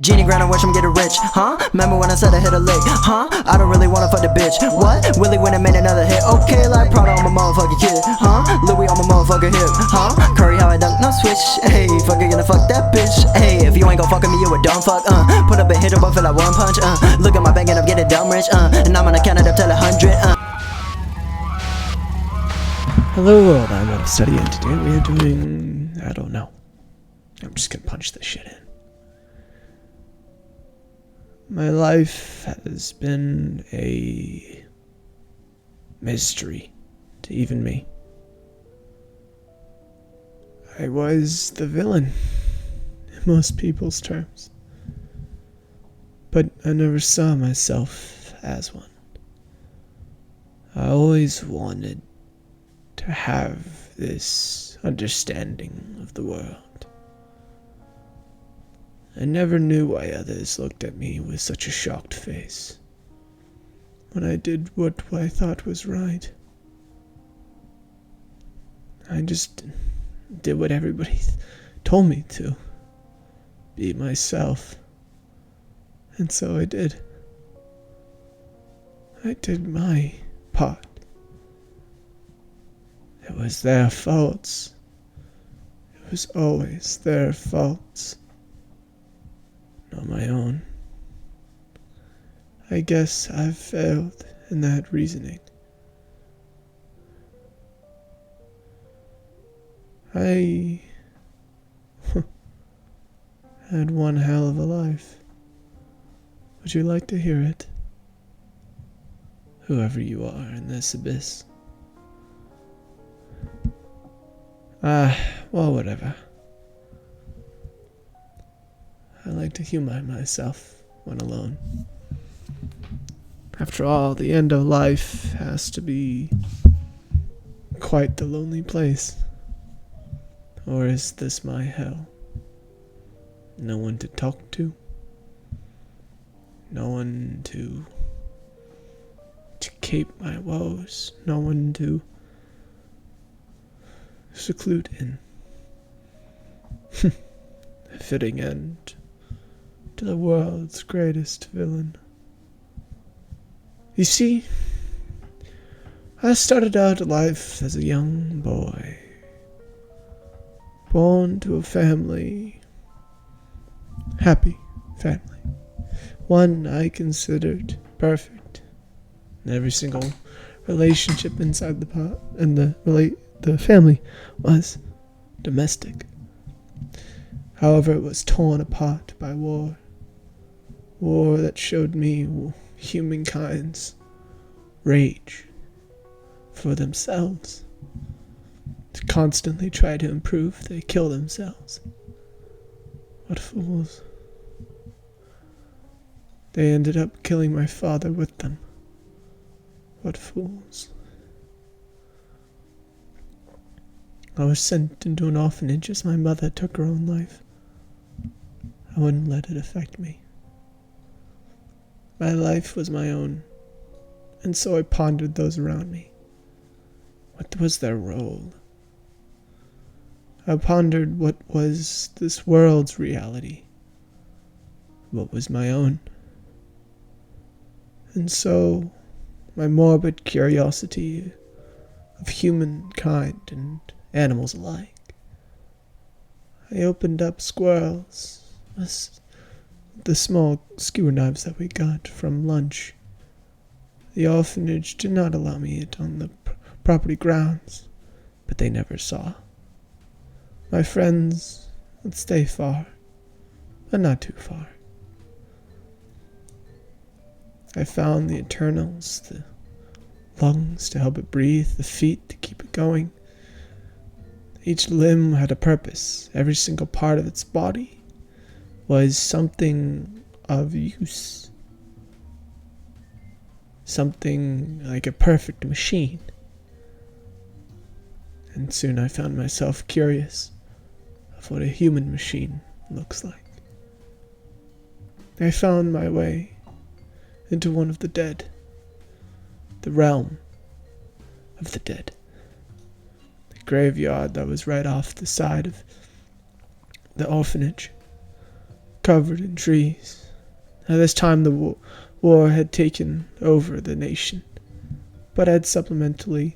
Genie grind and watch him get rich, huh? Remember when I said I hit a lick, huh? I don't really wanna fuck the bitch, what? Willie went and made another hit, okay, like Prada on my motherfucking kid, huh? Louis on my motherfucking hip, huh? Curry how I dunk, no switch, hey, fucking gonna fuck that bitch, hey, if you ain't gon' fuck with me, you a dumb fuck, put up a hit up, I feel like one punch, look at my bank and I'm getting dumb rich, and I'm gonna count it up till 100, Hello world, I'm out of study and today we are doing, I don't know. I'm just gonna punch this shit in. My life has been a mystery to even me. I was the villain in most people's terms, but I never saw myself as one. I always wanted to have this understanding of the world. I never knew why others looked at me with such a shocked face when I did what I thought was right. I just did what everybody told me to. Be myself. And so I did. I did my part. It was their faults. It was always their faults. Not my own. I guess I've failed in that reasoning. I had one hell of a life. Would you like to hear it? Whoever you are in this abyss. Well, whatever. I like to humor myself when alone. After all, the end of life has to be quite the lonely place. Or is this my hell? No one to talk to? No one to keep my woes? No one to seclude in? A fitting end to the world's greatest villain. You see, I started out life as a young boy, born to a family, happy family, one I considered perfect. And every single relationship inside the family was domestic. However, it was torn apart by war. War that showed me humankind's rage for themselves. To constantly try to improve, they kill themselves. What fools. They ended up killing my father with them. What fools. I was sent into an orphanage as my mother took her own life. I wouldn't let it affect me. My life was my own, and so I pondered those around me. What was their role? I pondered what was this world's reality, what was my own. And so, my morbid curiosity of humankind and animals alike, I opened up squirrels, the small skewer knives that we got from lunch. The orphanage did not allow me it on the property grounds, but they never saw. My friends would stay far, but not too far. I found the internals, the lungs to help it breathe, the feet to keep it going. Each limb had a purpose. Every single part of its body was something of use. Something like a perfect machine. And soon I found myself curious of what a human machine looks like. I found my way into one of the dead, the realm of the dead. The graveyard that was right off the side of the orphanage. covered in trees. At this time, the war had taken over the nation, but had supplementally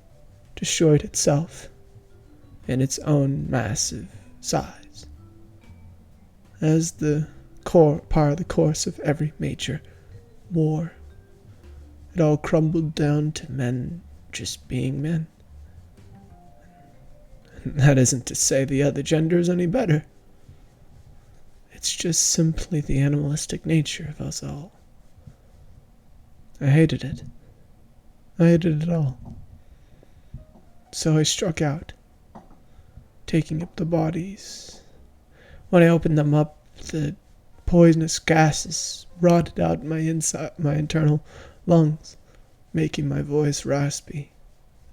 destroyed itself in its own massive size. As the part of the course of every major war, it all crumbled down to men just being men. And that isn't to say the other gender is any better. It's just simply the animalistic nature of us all. I hated it. I hated it all. So I struck out, taking up the bodies. When I opened them up, the poisonous gases rotted out my internal lungs, making my voice raspy.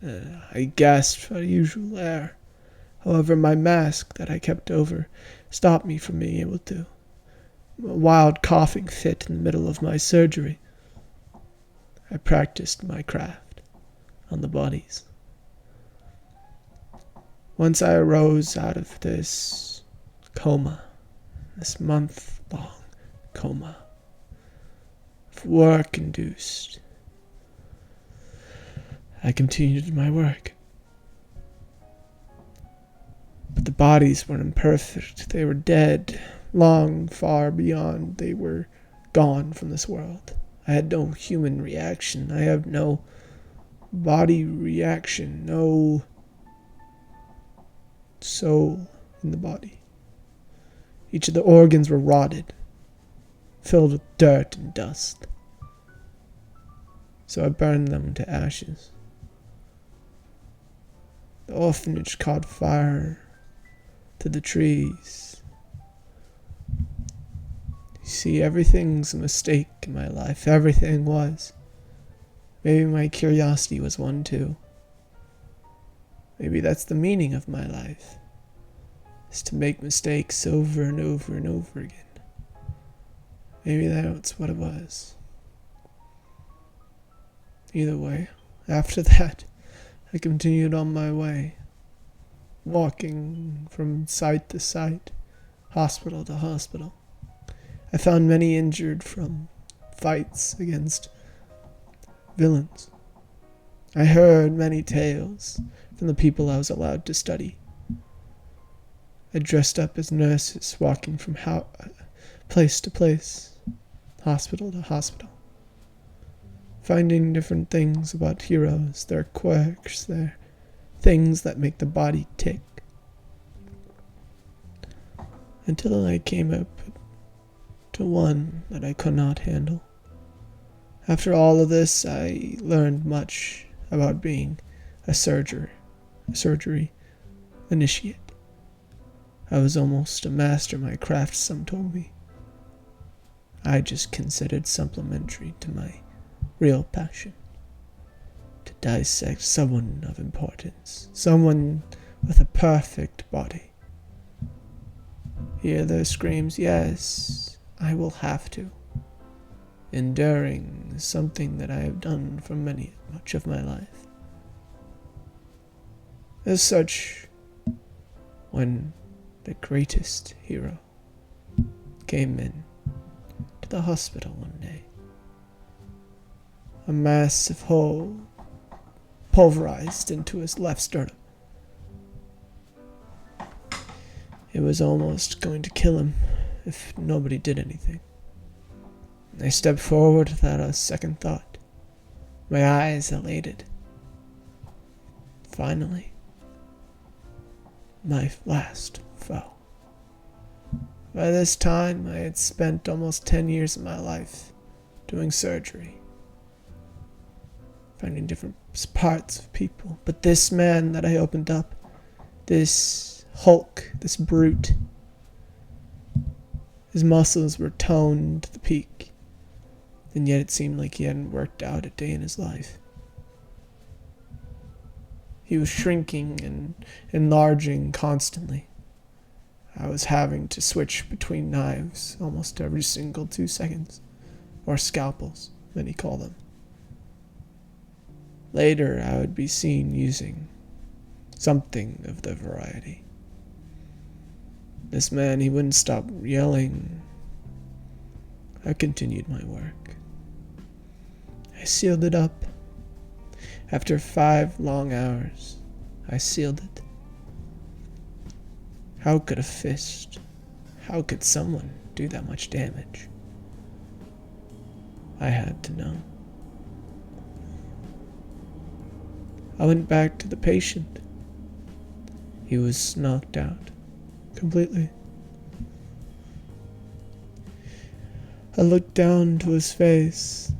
I gasped for usual air. However, my mask that I kept over stopped me from being able to. A wild coughing fit in the middle of my surgery. I practiced my craft on the bodies. Once I arose out of this coma, this month-long coma, of work-induced, I continued my work. But the bodies were imperfect. They were dead, long far beyond. They were gone from this world. I had no human reaction. I have no body reaction, no soul in the body. Each of the organs were rotted, filled with dirt and dust. So I burned them to ashes. The orphanage caught fire to the trees. You see, everything's a mistake in my life. Everything was. Maybe my curiosity was one too. Maybe that's the meaning of my life, is to make mistakes over and over and over again. Maybe that's what it was. Either way, after that, I continued on my way, walking from site to site, hospital to hospital. I found many injured from fights against villains. I heard many tales from the people I was allowed to study. I dressed up as nurses, walking from place to place, hospital to hospital, finding different things about heroes, their quirks, their things that make the body tick. Until I came up to one that I could not handle. After all of this, I learned much about being a surgery initiate. I was almost a master of my craft, some told me. I just considered supplementary to my real passion. To dissect someone of importance, someone with a perfect body. Hear those screams, yes, I will have to. Enduring something that I have done for much of my life. As such, when the greatest hero came in to the hospital one day, a massive hole pulverized into his left sternum. It was almost going to kill him if nobody did anything. I stepped forward without a second thought, my eyes elated. Finally, my last foe. By this time, I had spent almost 10 years of my life doing surgery, finding different parts of people. But this man that I opened up, this Hulk, this brute, his muscles were toned to the peak, and yet it seemed like he hadn't worked out a day in his life. He was shrinking and enlarging constantly. I was having to switch between knives almost every single 2 seconds, or scalpels, many call them. Later, I would be seen using something of the variety. This man, he wouldn't stop yelling I continued my work. I sealed it up. After 5 long hours, I sealed it. How could a fist, how could someone do that much damage? I had to know. I went back to the patient. He was knocked out completely. I looked down to his face.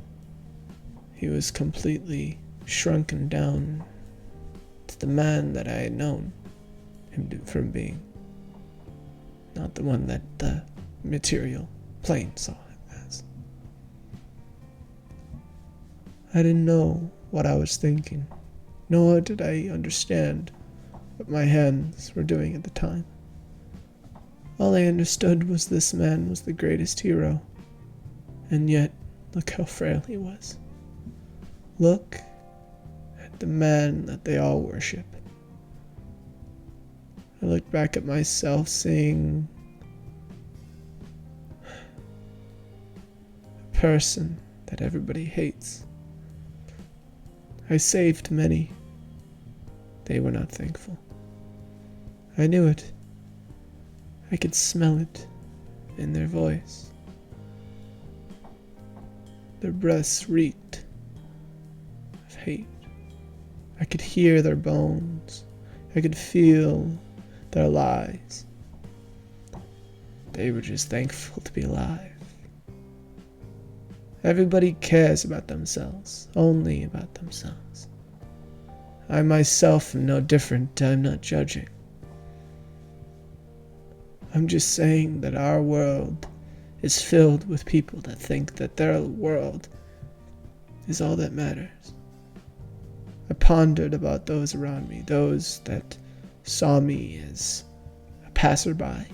He was completely shrunken down to the man that I had known him from being, not the one that the material plane saw him as. I didn't know what I was thinking, nor did I understand what my hands were doing at the time. All I understood was this man was the greatest hero, and yet look how frail he was. Look at the man that they all worship. I looked back at myself, seeing a person that everybody hates. I saved many. They were not thankful. I knew it. I could smell it in their voice. Their breaths reeked of hate. I could hear their bones. I could feel their lies. They were just thankful to be alive. Everybody cares about themselves, only about themselves. I myself am no different. I'm not judging. I'm just saying that our world is filled with people that think that their world is all that matters. I pondered about those around me, those that saw me as a passerby,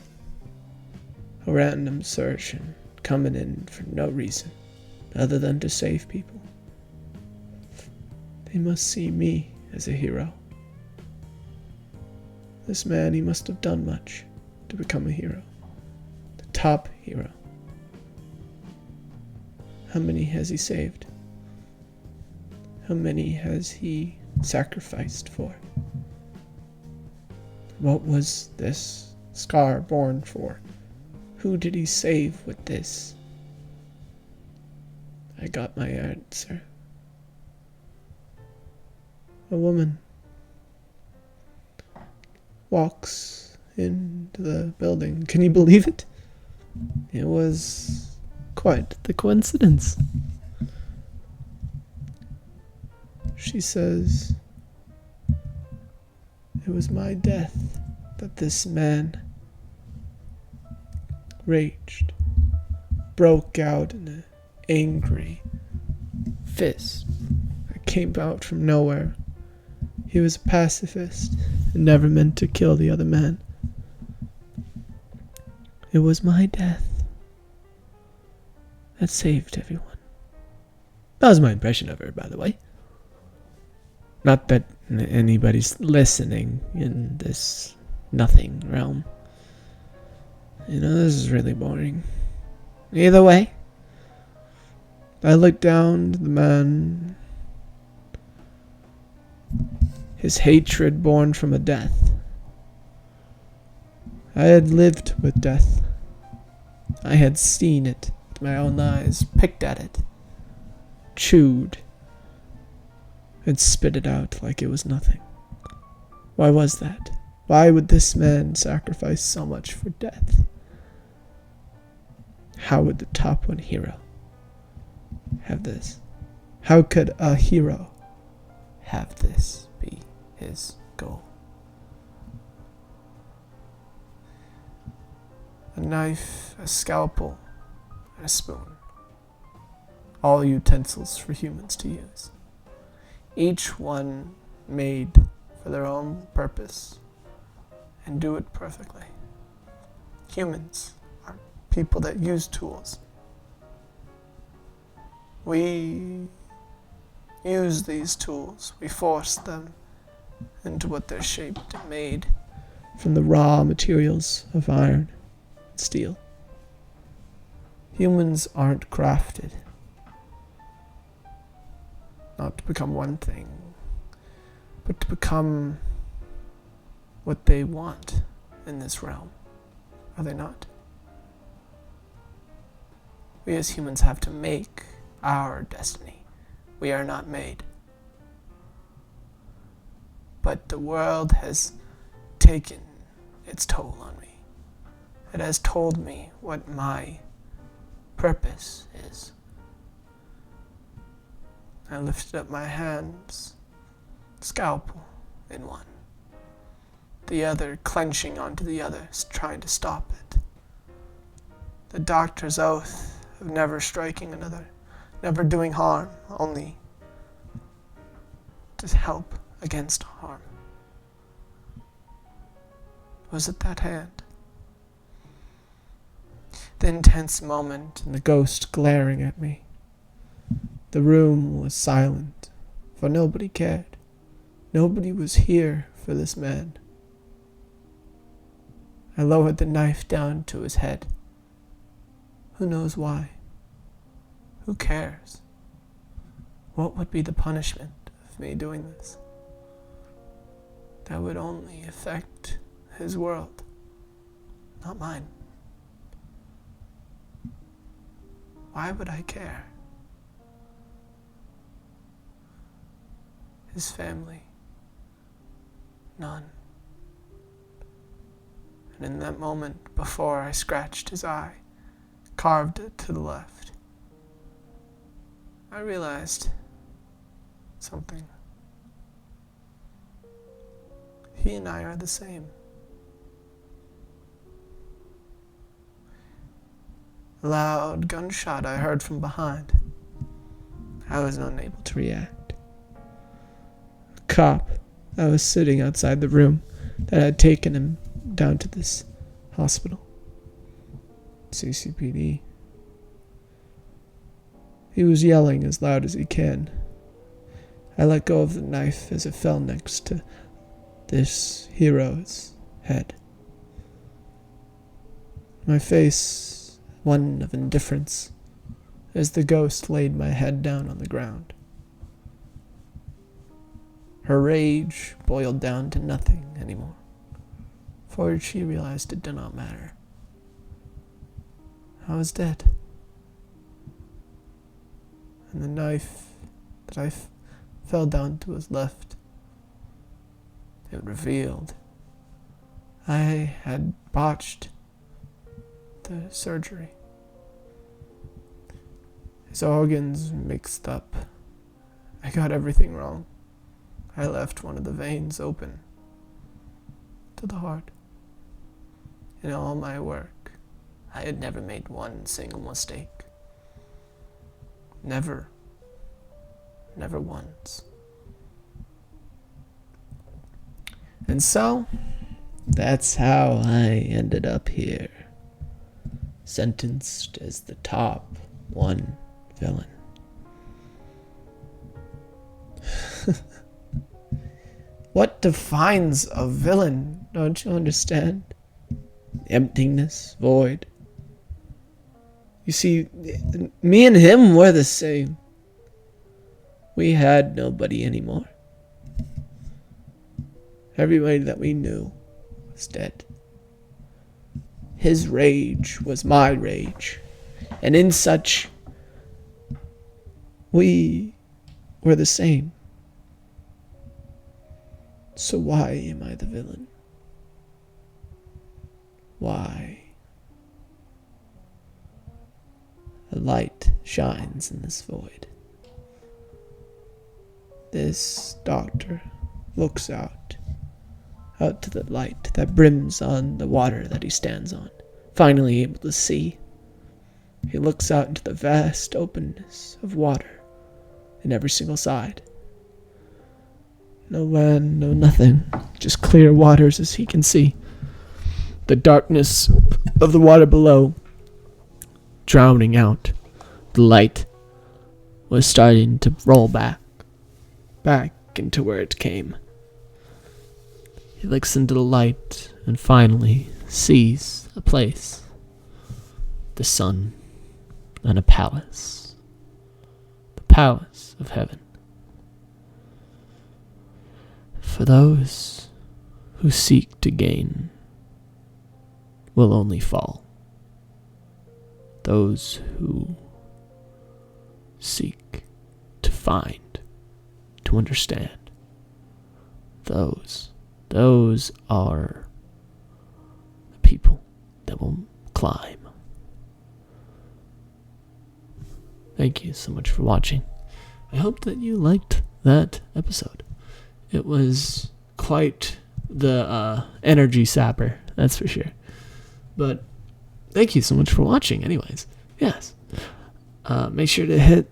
a random surgeon coming in for no reason other than to save people. They must see me as a hero. This man, he must have done much to become a hero. The top hero. How many has he saved? How many has he sacrificed for? What was this scar born for? Who did he save with this? I got my answer. A woman walks into the building. Can you believe it? It was quite the coincidence. She says, "It was my death that this man raged, broke out in an angry fist that came out from nowhere. He was a pacifist and never meant to kill the other man. It was my death that saved everyone." That was my impression of her, by the way. Not that anybody's listening in this nothing realm. You know, this is really boring. Either way, I looked down to the man, his hatred born from a death. I had lived with death. I had seen it with my own eyes, picked at it, chewed, and spit it out like it was nothing. Why was that? Why would this man sacrifice so much for death? How would the top one hero have this? How could a hero have this be his goal? A knife, a scalpel, and a spoon. All utensils for humans to use. Each one made for their own purpose and do it perfectly. Humans are people that use tools. We use these tools. We force them into what they're shaped and made from the raw materials of iron and steel. Humans aren't crafted not to become one thing, but to become what they want in this realm. Are they not? We as humans have to make our destiny. We are not made. But the world has taken its toll on me. It has told me what my purpose is. I lifted up my hands, scalpel in one, the other clenching onto the other, trying to stop it. The doctor's oath of never striking another, never doing harm, only to help against harm. Was it that hand? The intense moment and the ghost glaring at me. The room was silent, for nobody cared. Nobody was here for this man. I lowered the knife down to his head. Who knows why? Who cares? What would be the punishment of me doing this? That would only affect his world, not mine. Why would I care? His family, none. And in that moment, before I scratched his eye, carved it to the left, I realized something. He and I are the same. A loud gunshot I heard from behind. I was unable to react. A cop that was sitting outside the room that had taken him down to this hospital. CCPD. He was yelling as loud as he can. I let go of the knife as it fell next to this hero's head. My face, one of indifference, as the ghost laid my head down on the ground. Her rage boiled down to nothing anymore, for she realized it did not matter. I was dead. And the knife that I fell down to his left, it revealed I had botched the surgery. His organs mixed up. I got everything wrong. I left one of the veins open to the heart. In all my work, I had never made one single mistake. Never. Never once. And so, that's how I ended up here. Sentenced as the top one villain. What defines a villain? Don't you understand? Emptiness, void. You see, me and him were the same. We had nobody anymore. Everybody that we knew was dead. His rage was my rage. And in such, we were the same. So why am I the villain? Why? A light shines in this void. This doctor looks out to the light that brims on the water that he stands on, finally able to see. He looks out into the vast openness of water in every single side. No land, no nothing, just clear waters as he can see. The darkness of the water below drowning out. The light was starting to roll back into where it came. He looks into the light and finally sees a place. The sun. than a palace. The palace of heaven. For those who seek to gain will only fall. Those who seek to find, to understand, those are the people that will climb. Thank you so much for watching. I hope that you liked that episode. It was quite the energy sapper, that's for sure. But thank you so much for watching anyways. Yes. Make sure to hit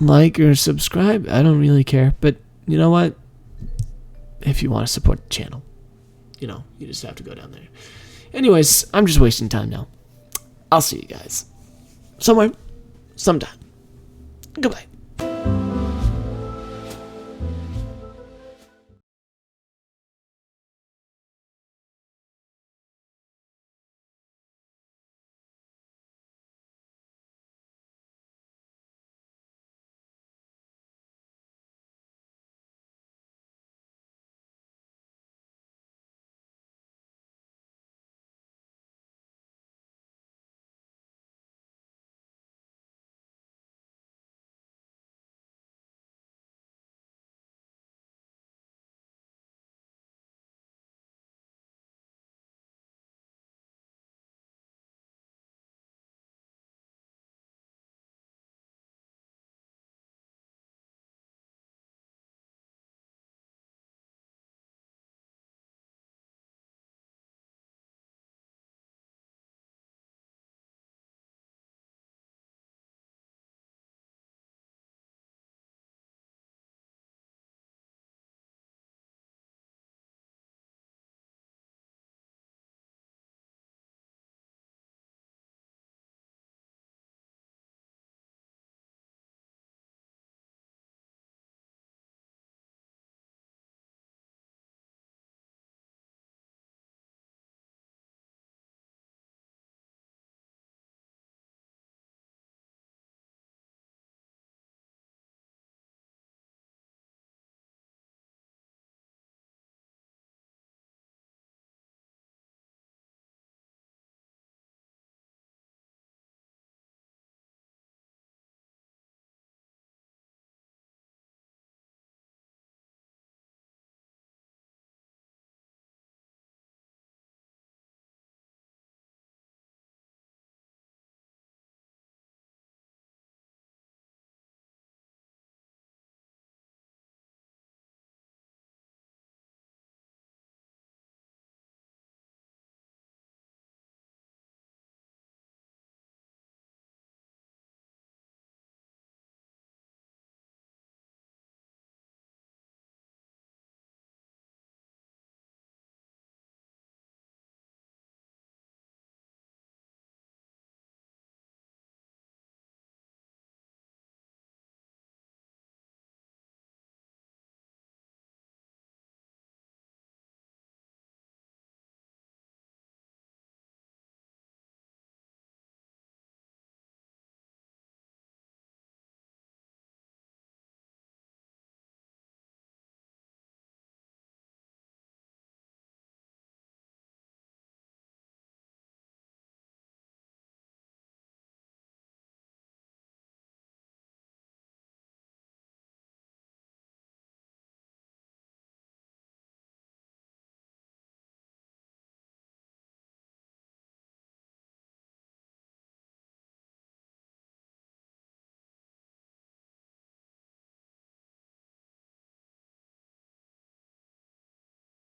like or subscribe. I don't really care. But you know what? If you want to support the channel, you just have to go down there. Anyways, I'm just wasting time now. I'll see you guys somewhere, sometime. Goodbye.